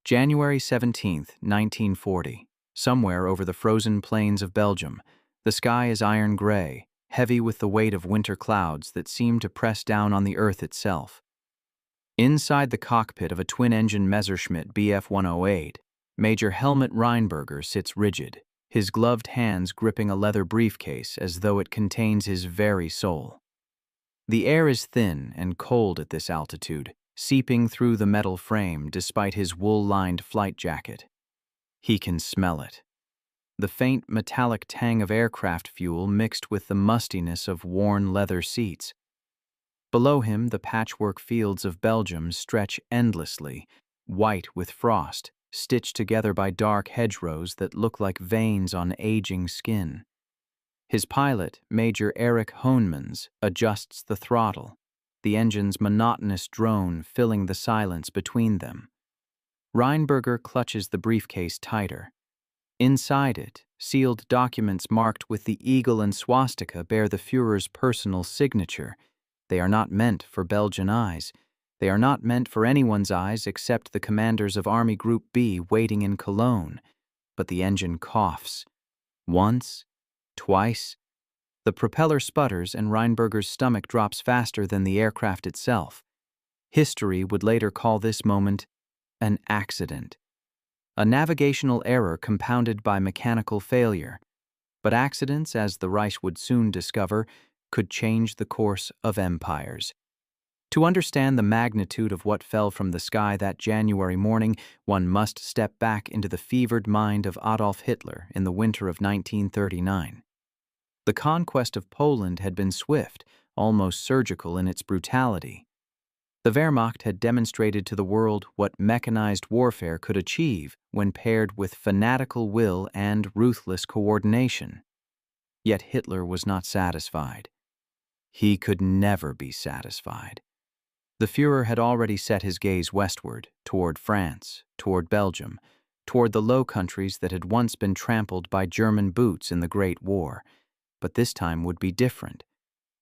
January 17, 1940. Somewhere over the frozen plains of Belgium, the sky is iron gray, heavy with the weight of winter clouds that seem to press down on the earth itself. Inside the cockpit of a twin-engine Messerschmitt Bf-108, Major Helmut Rheinberger sits rigid, his gloved hands gripping a leather briefcase as though it contains his very soul. The air is thin and cold at this altitude, seeping through the metal frame despite his wool-lined flight jacket. He can smell it. The faint metallic tang of aircraft fuel mixed with the mustiness of worn leather seats. Below him, the patchwork fields of Belgium stretch endlessly, white with frost, stitched together by dark hedgerows that look like veins on aging skin. His pilot, Major Erich Hohnemans, adjusts the throttle, the engine's monotonous drone filling the silence between them. Rheinberger clutches the briefcase tighter. Inside it, sealed documents marked with the eagle and swastika bear the Führer's personal signature. They are not meant for Belgian eyes. They are not meant for anyone's eyes except the commanders of Army Group B waiting in Cologne. But the engine coughs. Once, twice. The propeller sputters and Rheinberger's stomach drops faster than the aircraft itself. History would later call this moment an accident. A navigational error compounded by mechanical failure. But accidents, as the Reich would soon discover, could change the course of empires. To understand the magnitude of what fell from the sky that January morning, one must step back into the fevered mind of Adolf Hitler in the winter of 1939. The conquest of Poland had been swift, almost surgical in its brutality. The Wehrmacht had demonstrated to the world what mechanized warfare could achieve when paired with fanatical will and ruthless coordination. Yet Hitler was not satisfied. He could never be satisfied. The Führer had already set his gaze westward, toward France, toward Belgium, toward the Low Countries that had once been trampled by German boots in the Great War. But this time would be different.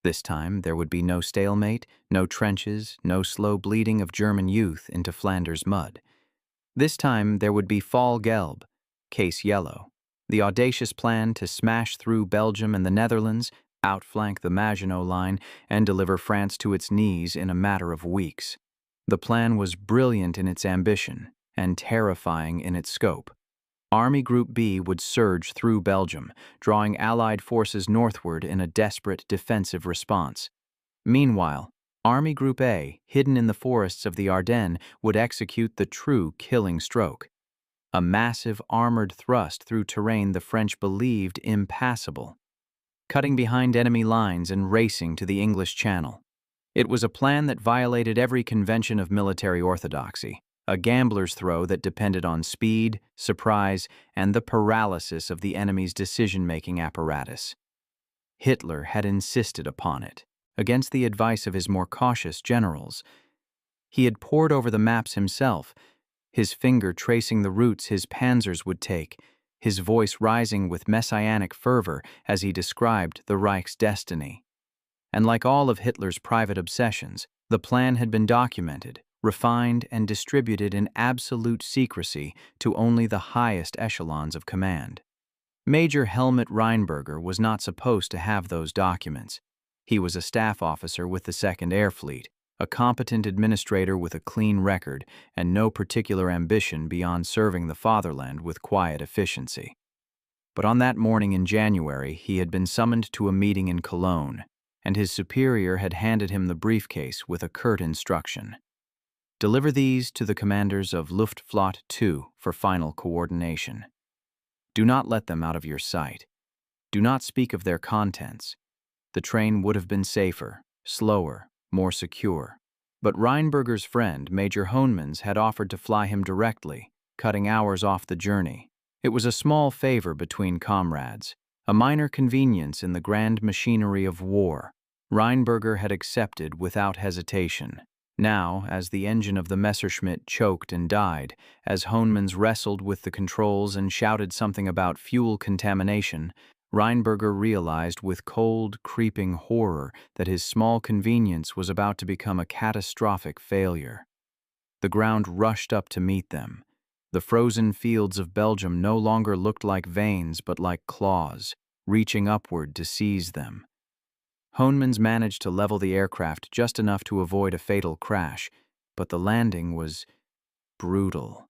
This time there would be no stalemate, no trenches, no slow bleeding of German youth into Flanders mud. This time there would be Fall Gelb, case yellow, the audacious plan to smash through Belgium and the Netherlands, outflank the Maginot Line, and deliver France to its knees in a matter of weeks. The plan was brilliant in its ambition and terrifying in its scope. Army Group B would surge through Belgium, drawing Allied forces northward in a desperate defensive response. Meanwhile, Army Group A, hidden in the forests of the Ardennes, would execute the true killing stroke. A massive armored thrust through terrain the French believed impassable, cutting behind enemy lines and racing to the English Channel. It was a plan that violated every convention of military orthodoxy. A gambler's throw that depended on speed, surprise, and the paralysis of the enemy's decision-making apparatus. Hitler had insisted upon it, against the advice of his more cautious generals. He had pored over the maps himself, his finger tracing the routes his panzers would take, his voice rising with messianic fervor as he described the Reich's destiny. And like all of Hitler's private obsessions, the plan had been documented, refined and distributed in absolute secrecy to only the highest echelons of command. Major Helmut Rheinberger was not supposed to have those documents. He was a staff officer with the 2nd Air Fleet, a competent administrator with a clean record and no particular ambition beyond serving the fatherland with quiet efficiency. But on that morning in January, he had been summoned to a meeting in Cologne, and his superior had handed him the briefcase with a curt instruction. Deliver these to the commanders of Luftwaffe 2 for final coordination. Do not let them out of your sight. Do not speak of their contents. The train would have been safer, slower, more secure. But Rheinberger's friend, Major Hohnemans, had offered to fly him directly, cutting hours off the journey. It was a small favor between comrades, a minor convenience in the grand machinery of war. Rheinberger had accepted without hesitation. Now, as the engine of the Messerschmitt choked and died, as Hohnemans wrestled with the controls and shouted something about fuel contamination, Rheinberger realized with cold, creeping horror that his small convenience was about to become a catastrophic failure. The ground rushed up to meet them. The frozen fields of Belgium no longer looked like veins but like claws, reaching upward to seize them. Hohnmans managed to level the aircraft just enough to avoid a fatal crash, but the landing was brutal.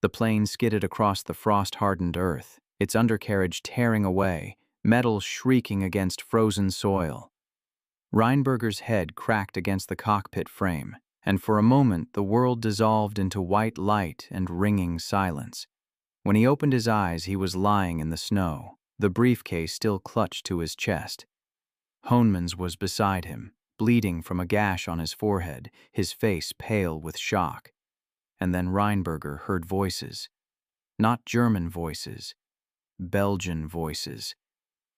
The plane skidded across the frost-hardened earth, its undercarriage tearing away, metal shrieking against frozen soil. Reinberger's head cracked against the cockpit frame, and for a moment the world dissolved into white light and ringing silence. When he opened his eyes, he was lying in the snow, the briefcase still clutched to his chest. Hohnmans was beside him, bleeding from a gash on his forehead, his face pale with shock. And then Reinberger heard voices. Not German voices, Belgian voices.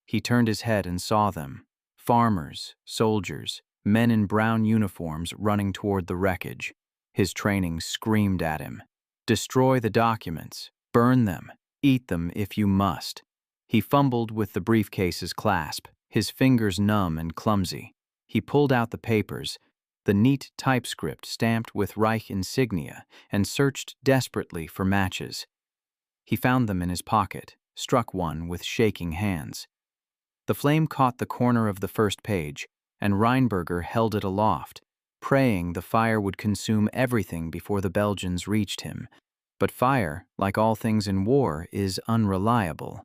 He turned his head and saw them. Farmers, soldiers, men in brown uniforms running toward the wreckage. His training screamed at him. Destroy the documents, burn them, eat them if you must. He fumbled with the briefcase's clasp, his fingers numb and clumsy. He pulled out the papers, the neat typescript stamped with Reich insignia, and searched desperately for matches. He found them in his pocket, struck one with shaking hands. The flame caught the corner of the first page, and Reinberger held it aloft, praying the fire would consume everything before the Belgians reached him. But fire, like all things in war, is unreliable.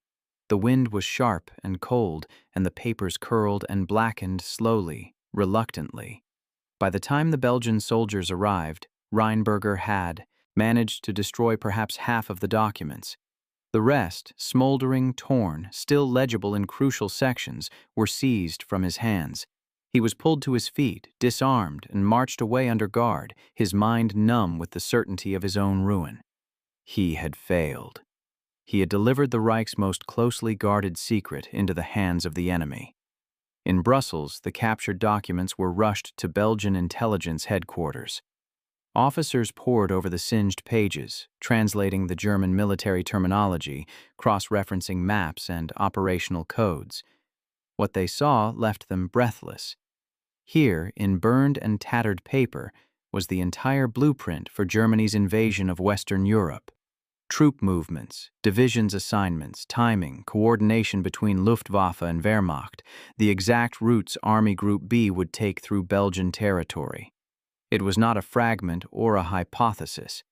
The wind was sharp and cold, and the papers curled and blackened slowly, reluctantly. By the time the Belgian soldiers arrived, Reinberger had managed to destroy perhaps half of the documents. The rest, smoldering, torn, still legible in crucial sections, were seized from his hands. He was pulled to his feet, disarmed, and marched away under guard, his mind numb with the certainty of his own ruin. He had failed. He had delivered the Reich's most closely guarded secret into the hands of the enemy. In Brussels, the captured documents were rushed to Belgian intelligence headquarters. Officers pored over the singed pages, translating the German military terminology, cross-referencing maps and operational codes. What they saw left them breathless. Here, in burned and tattered paper, was the entire blueprint for Germany's invasion of Western Europe. Troop movements, divisions assignments, timing, coordination between Luftwaffe and Wehrmacht, the exact routes Army Group B would take through Belgian territory. It was not a fragment or a hypothesis.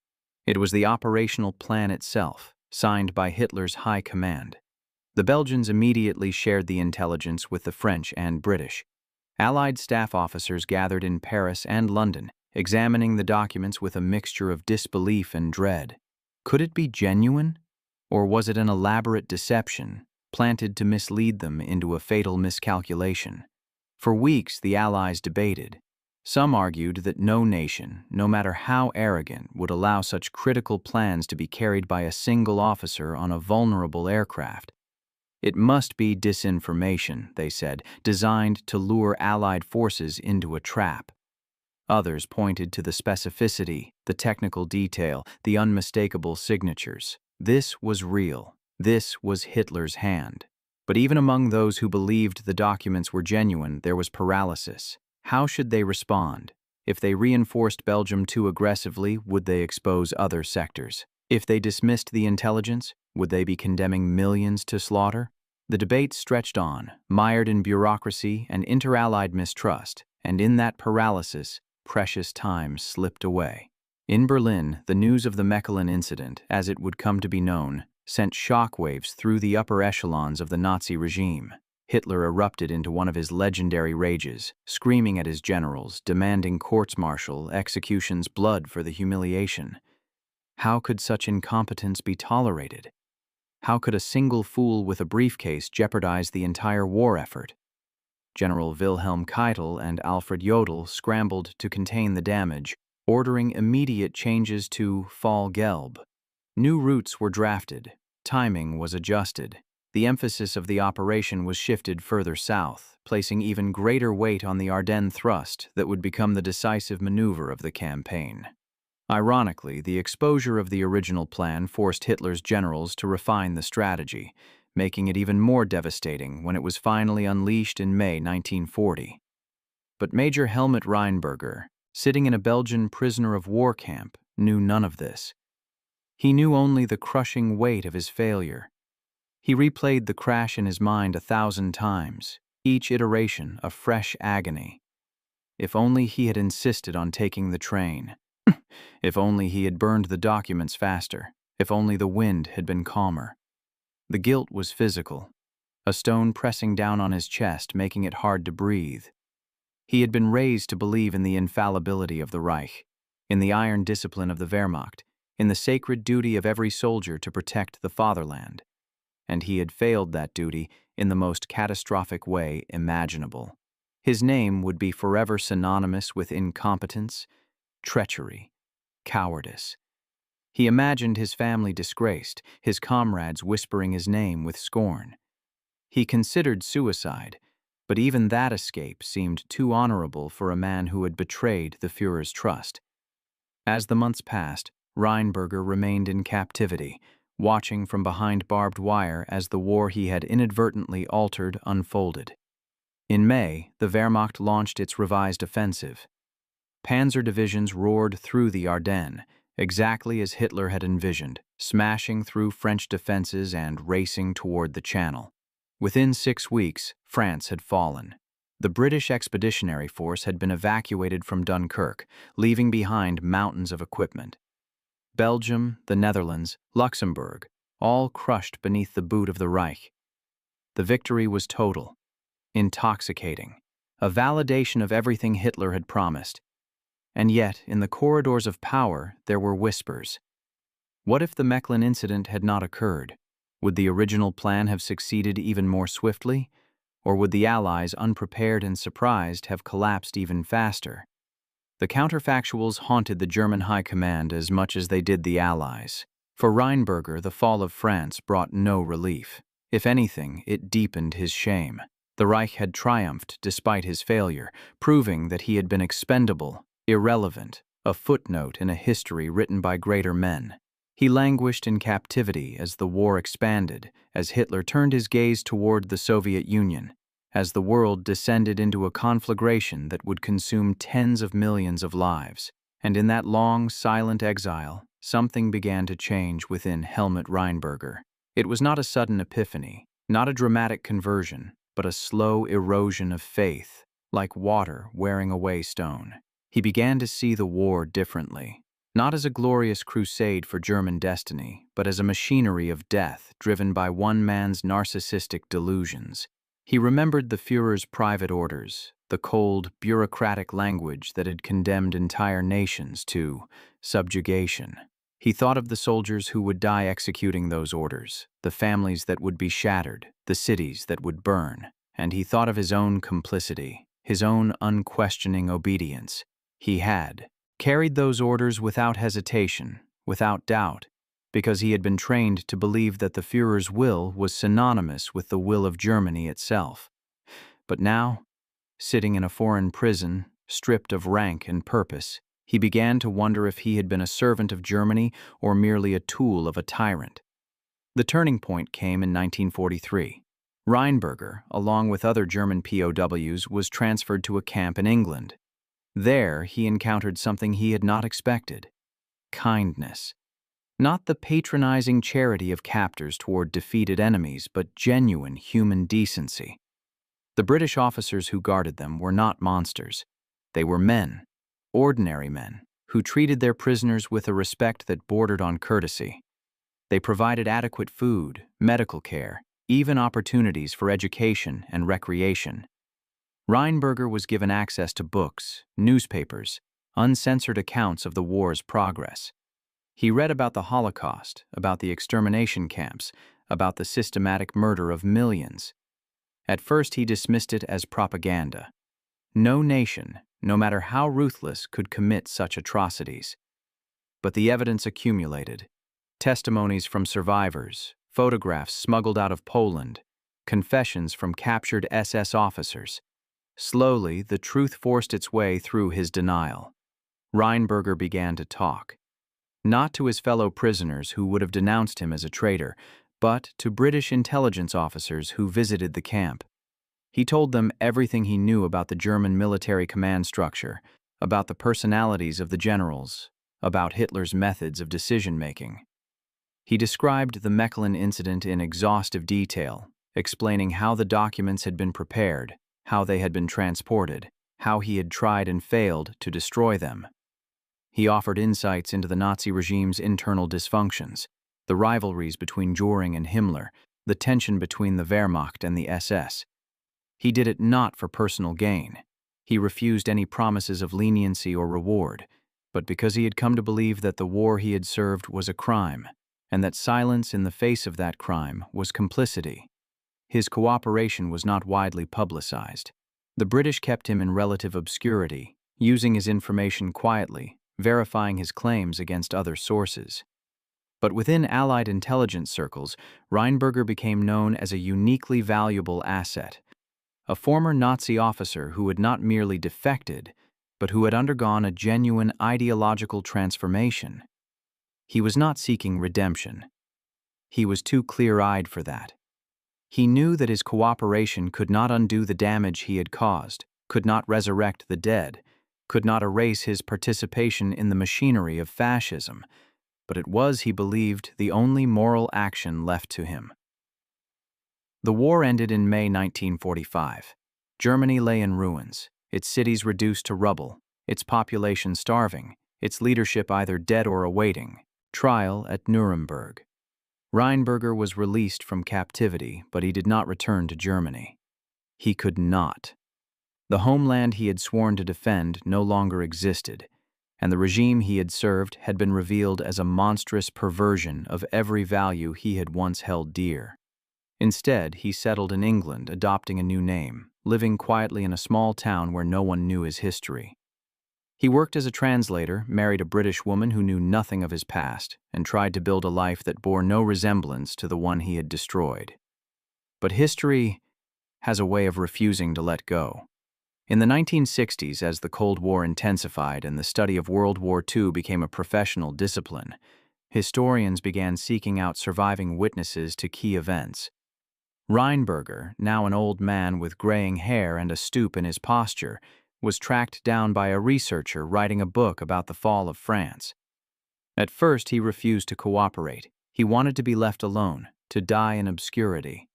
It was the operational plan itself, signed by Hitler's high command. The Belgians immediately shared the intelligence with the French and British. Allied staff officers gathered in Paris and London, examining the documents with a mixture of disbelief and dread. Could it be genuine? Or was it an elaborate deception, planted to mislead them into a fatal miscalculation? For weeks, the Allies debated. Some argued that no nation, no matter how arrogant, would allow such critical plans to be carried by a single officer on a vulnerable aircraft. It must be disinformation, they said, designed to lure Allied forces into a trap. Others pointed to the specificity, the technical detail, the unmistakable signatures. This was real. This was Hitler's hand. But even among those who believed the documents were genuine, there was paralysis. How should they respond? If they reinforced Belgium too aggressively, would they expose other sectors? If they dismissed the intelligence, would they be condemning millions to slaughter? The debate stretched on, mired in bureaucracy and inter-allied mistrust, and in that paralysis, precious time slipped away. In Berlin, the news of the Mechelen incident, as it would come to be known, sent shockwaves through the upper echelons of the Nazi regime. Hitler erupted into one of his legendary rages, screaming at his generals, demanding courts-martial, executions, blood for the humiliation. How could such incompetence be tolerated? How could a single fool with a briefcase jeopardize the entire war effort? General Wilhelm Keitel and Alfred Jodl scrambled to contain the damage, ordering immediate changes to Fall Gelb. New routes were drafted. Timing was adjusted. The emphasis of the operation was shifted further south, placing even greater weight on the Ardennes thrust that would become the decisive maneuver of the campaign. Ironically, the exposure of the original plan forced Hitler's generals to refine the strategy, making it even more devastating when it was finally unleashed in May 1940. But Major Helmut Reinberger, sitting in a Belgian prisoner of war camp, knew none of this. He knew only the crushing weight of his failure. He replayed the crash in his mind 1,000 times, each iteration a fresh agony. If only he had insisted on taking the train. If only he had burned the documents faster. If only the wind had been calmer. The guilt was physical, a stone pressing down on his chest, making it hard to breathe. He had been raised to believe in the infallibility of the Reich, in the iron discipline of the Wehrmacht, in the sacred duty of every soldier to protect the fatherland. And he had failed that duty in the most catastrophic way imaginable. His name would be forever synonymous with incompetence, treachery, cowardice. He imagined his family disgraced, his comrades whispering his name with scorn. He considered suicide, but even that escape seemed too honorable for a man who had betrayed the Führer's trust. As the months passed, Rheinberger remained in captivity, watching from behind barbed wire as the war he had inadvertently altered unfolded. In May, the Wehrmacht launched its revised offensive. Panzer divisions roared through the Ardennes, exactly as Hitler had envisioned, smashing through French defenses and racing toward the Channel. Within 6 weeks, France had fallen. The British Expeditionary Force had been evacuated from Dunkirk, leaving behind mountains of equipment. Belgium, the Netherlands, Luxembourg, all crushed beneath the boot of the Reich. The victory was total, intoxicating, a validation of everything Hitler had promised. And yet, in the corridors of power, there were whispers. What if the Mechlin incident had not occurred? Would the original plan have succeeded even more swiftly? Or would the Allies, unprepared and surprised, have collapsed even faster? The counterfactuals haunted the German High Command as much as they did the Allies. For Rheinberger, the fall of France brought no relief. If anything, it deepened his shame. The Reich had triumphed despite his failure, proving that he had been expendable, irrelevant, a footnote in a history written by greater men. He languished in captivity as the war expanded, as Hitler turned his gaze toward the Soviet Union, as the world descended into a conflagration that would consume tens of millions of lives. And in that long, silent exile, something began to change within Helmut Rheinberger. It was not a sudden epiphany, not a dramatic conversion, but a slow erosion of faith, like water wearing away stone. He began to see the war differently, not as a glorious crusade for German destiny, but as a machinery of death driven by one man's narcissistic delusions. He remembered the Führer's private orders, the cold, bureaucratic language that had condemned entire nations to subjugation. He thought of the soldiers who would die executing those orders, the families that would be shattered, the cities that would burn, and he thought of his own complicity, his own unquestioning obedience. He had carried those orders without hesitation, without doubt, because he had been trained to believe that the Führer's will was synonymous with the will of Germany itself. But now, sitting in a foreign prison, stripped of rank and purpose, he began to wonder if he had been a servant of Germany or merely a tool of a tyrant. The turning point came in 1943. Rheinberger, along with other German POWs, was transferred to a camp in England. There, he encountered something he had not expected: kindness. Not the patronizing charity of captors toward defeated enemies, but genuine human decency. The British officers who guarded them were not monsters. They were men, ordinary men, who treated their prisoners with a respect that bordered on courtesy. They provided adequate food, medical care, even opportunities for education and recreation. Rheinberger was given access to books, newspapers, uncensored accounts of the war's progress. He read about the Holocaust, about the extermination camps, about the systematic murder of millions. At first he dismissed it as propaganda. No nation, no matter how ruthless, could commit such atrocities. But the evidence accumulated: testimonies from survivors, photographs smuggled out of Poland, confessions from captured SS officers. Slowly, the truth forced its way through his denial. Rheinberger began to talk. Not to his fellow prisoners who would have denounced him as a traitor, but to British intelligence officers who visited the camp. He told them everything he knew about the German military command structure, about the personalities of the generals, about Hitler's methods of decision-making. He described the Mechlin incident in exhaustive detail, explaining how the documents had been prepared, how they had been transported, how he had tried and failed to destroy them. He offered insights into the Nazi regime's internal dysfunctions, the rivalries between Göring and Himmler, the tension between the Wehrmacht and the SS. He did it not for personal gain. He refused any promises of leniency or reward, but because he had come to believe that the war he had served was a crime, and that silence in the face of that crime was complicity. His cooperation was not widely publicized. The British kept him in relative obscurity, using his information quietly, verifying his claims against other sources. But within Allied intelligence circles, Reinberger became known as a uniquely valuable asset, a former Nazi officer who had not merely defected, but who had undergone a genuine ideological transformation. He was not seeking redemption. He was too clear-eyed for that. He knew that his cooperation could not undo the damage he had caused, could not resurrect the dead, could not erase his participation in the machinery of fascism, but it was, he believed, the only moral action left to him. The war ended in May 1945. Germany lay in ruins, its cities reduced to rubble, its population starving, its leadership either dead or awaiting trial at Nuremberg. Reinberger was released from captivity, but he did not return to Germany. He could not. The homeland he had sworn to defend no longer existed, and the regime he had served had been revealed as a monstrous perversion of every value he had once held dear. Instead, he settled in England, adopting a new name, living quietly in a small town where no one knew his history. He worked as a translator, married a British woman who knew nothing of his past, and tried to build a life that bore no resemblance to the one he had destroyed. But history has a way of refusing to let go. In the 1960s, as the Cold War intensified and the study of World War II became a professional discipline, historians began seeking out surviving witnesses to key events. Reinberger, now an old man with graying hair and a stoop in his posture, was tracked down by a researcher writing a book about the fall of France. At first, he refused to cooperate. He wanted to be left alone, to die in obscurity.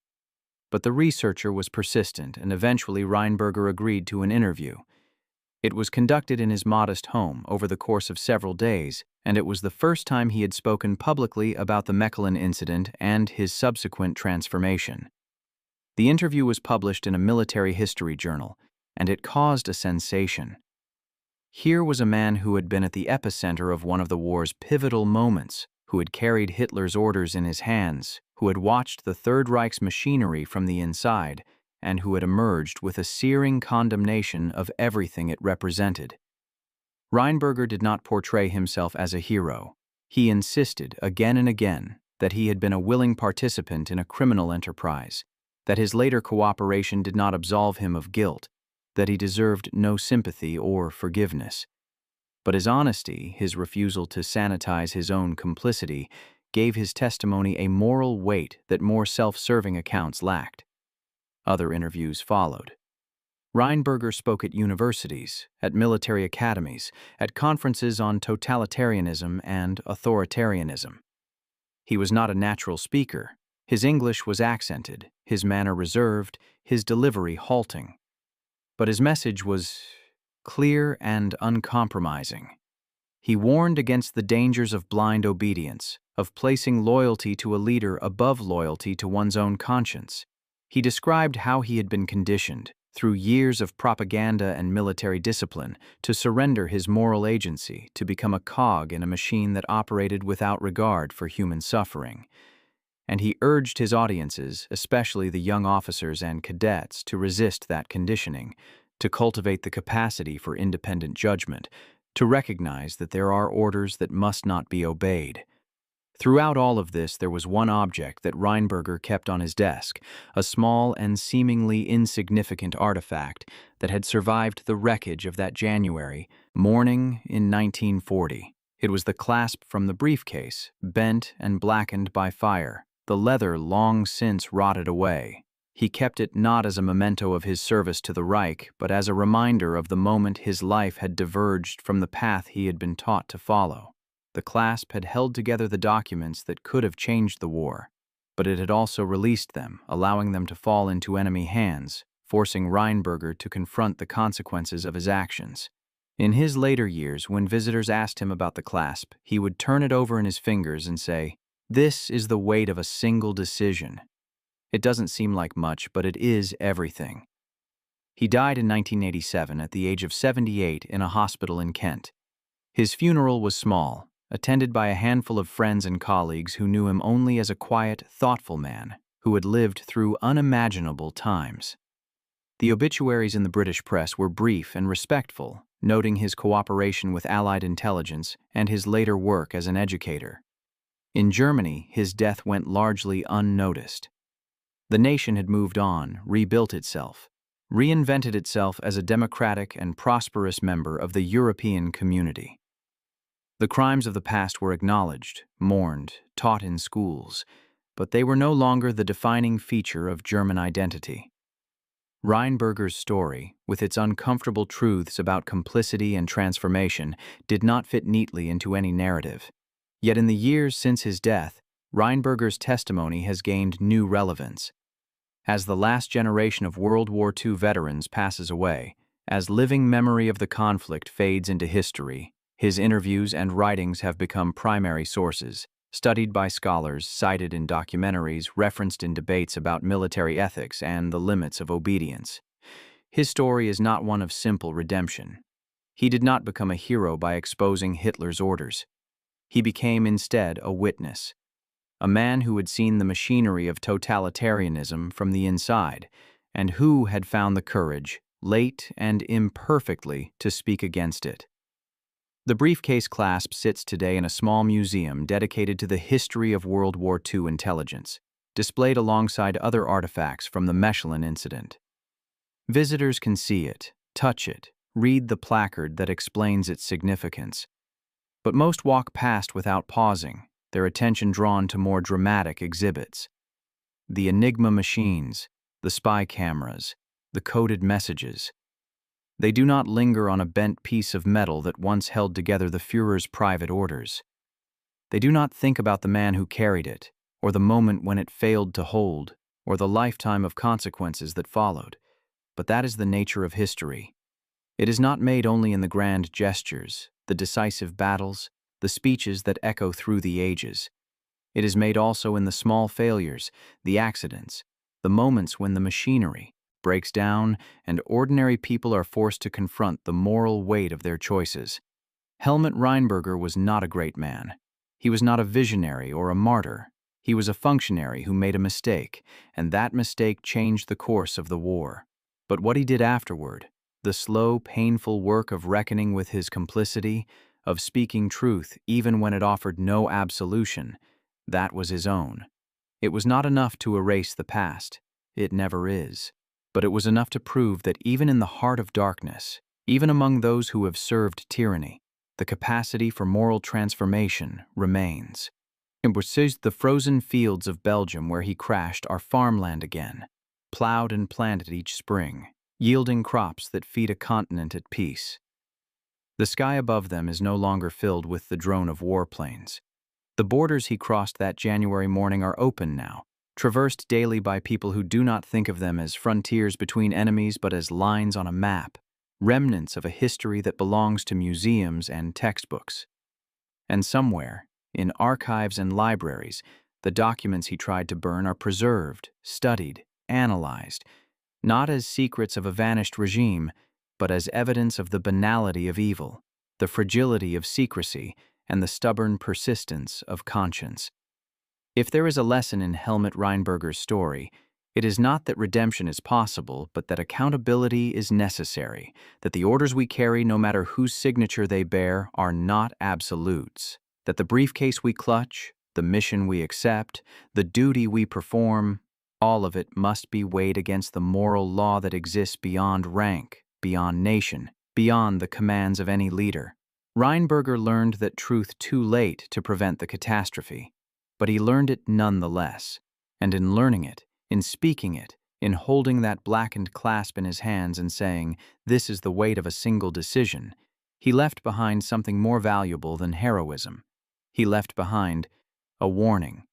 But the researcher was persistent, and eventually Reinberger agreed to an interview. It was conducted in his modest home over the course of several days, and it was the first time he had spoken publicly about the Mechlin incident and his subsequent transformation. The interview was published in a military history journal, and it caused a sensation. Here was a man who had been at the epicenter of one of the war's pivotal moments, who had carried Hitler's orders in his hands, who had watched the Third Reich's machinery from the inside, and who had emerged with a searing condemnation of everything it represented. Reinberger did not portray himself as a hero. He insisted again and again that he had been a willing participant in a criminal enterprise, that his later cooperation did not absolve him of guilt, that he deserved no sympathy or forgiveness. But his honesty, his refusal to sanitize his own complicity, gave his testimony a moral weight that more self-serving accounts lacked. Other interviews followed. Reinberger spoke at universities, at military academies, at conferences on totalitarianism and authoritarianism. He was not a natural speaker. His English was accented, his manner reserved, his delivery halting. But his message was clear and uncompromising. He warned against the dangers of blind obedience, of placing loyalty to a leader above loyalty to one's own conscience. He described how he had been conditioned, through years of propaganda and military discipline, to surrender his moral agency, to become a cog in a machine that operated without regard for human suffering. And he urged his audiences, especially the young officers and cadets, to resist that conditioning, to cultivate the capacity for independent judgment, to recognize that there are orders that must not be obeyed. Throughout all of this, there was one object that Reinberger kept on his desk, a small and seemingly insignificant artifact that had survived the wreckage of that January morning in 1940. It was the clasp from the briefcase, bent and blackened by fire, the leather long since rotted away. He kept it not as a memento of his service to the Reich, but as a reminder of the moment his life had diverged from the path he had been taught to follow. The clasp had held together the documents that could have changed the war, but it had also released them, allowing them to fall into enemy hands, forcing Reinberger to confront the consequences of his actions. In his later years, when visitors asked him about the clasp, he would turn it over in his fingers and say, "This is the weight of a single decision." It doesn't seem like much, but it is everything. He died in 1987 at the age of 78 in a hospital in Kent. His funeral was small, attended by a handful of friends and colleagues who knew him only as a quiet, thoughtful man who had lived through unimaginable times. The obituaries in the British press were brief and respectful, noting his cooperation with Allied intelligence and his later work as an educator. In Germany, his death went largely unnoticed. The nation had moved on, rebuilt itself, reinvented itself as a democratic and prosperous member of the European community. The crimes of the past were acknowledged, mourned, taught in schools, but they were no longer the defining feature of German identity. Reinberger's story, with its uncomfortable truths about complicity and transformation, did not fit neatly into any narrative. Yet in the years since his death, Reinberger's testimony has gained new relevance. As the last generation of World War II veterans passes away, as living memory of the conflict fades into history, his interviews and writings have become primary sources, studied by scholars, cited in documentaries, referenced in debates about military ethics and the limits of obedience. His story is not one of simple redemption. He did not become a hero by exposing Hitler's orders. He became instead a witness, a man who had seen the machinery of totalitarianism from the inside, and who had found the courage, late and imperfectly, to speak against it. The briefcase clasp sits today in a small museum dedicated to the history of World War II intelligence, displayed alongside other artifacts from the Mechelin incident. Visitors can see it, touch it, read the placard that explains its significance. But most walk past without pausing, their attention drawn to more dramatic exhibits. The Enigma machines, the spy cameras, the coded messages. They do not linger on a bent piece of metal that once held together the Führer's private orders. They do not think about the man who carried it, or the moment when it failed to hold, or the lifetime of consequences that followed. But that is the nature of history. It is not made only in the grand gestures, the decisive battles, the speeches that echo through the ages. It is made also in the small failures, the accidents, the moments when the machinery breaks down and ordinary people are forced to confront the moral weight of their choices. Helmut Reinberger was not a great man. He was not a visionary or a martyr. He was a functionary who made a mistake, and that mistake changed the course of the war. But what he did afterward, the slow, painful work of reckoning with his complicity, of speaking truth even when it offered no absolution, that was his own. It was not enough to erase the past. It never is. But it was enough to prove that even in the heart of darkness, even among those who have served tyranny, the capacity for moral transformation remains. The frozen fields of Belgium where he crashed are farmland again, plowed and planted each spring, yielding crops that feed a continent at peace. The sky above them is no longer filled with the drone of warplanes. The borders he crossed that January morning are open now, traversed daily by people who do not think of them as frontiers between enemies but as lines on a map, remnants of a history that belongs to museums and textbooks. And somewhere, in archives and libraries, the documents he tried to burn are preserved, studied, analyzed, not as secrets of a vanished regime, but as evidence of the banality of evil, the fragility of secrecy, and the stubborn persistence of conscience. If there is a lesson in Helmut Reinberger's story, it is not that redemption is possible, but that accountability is necessary, that the orders we carry, no matter whose signature they bear, are not absolutes, that the briefcase we clutch, the mission we accept, the duty we perform, all of it must be weighed against the moral law that exists beyond rank, beyond nation, beyond the commands of any leader. Reinberger learned that truth too late to prevent the catastrophe, but he learned it nonetheless, and in learning it, in speaking it, in holding that blackened clasp in his hands and saying, "This is the weight of a single decision," he left behind something more valuable than heroism, he left behind a warning,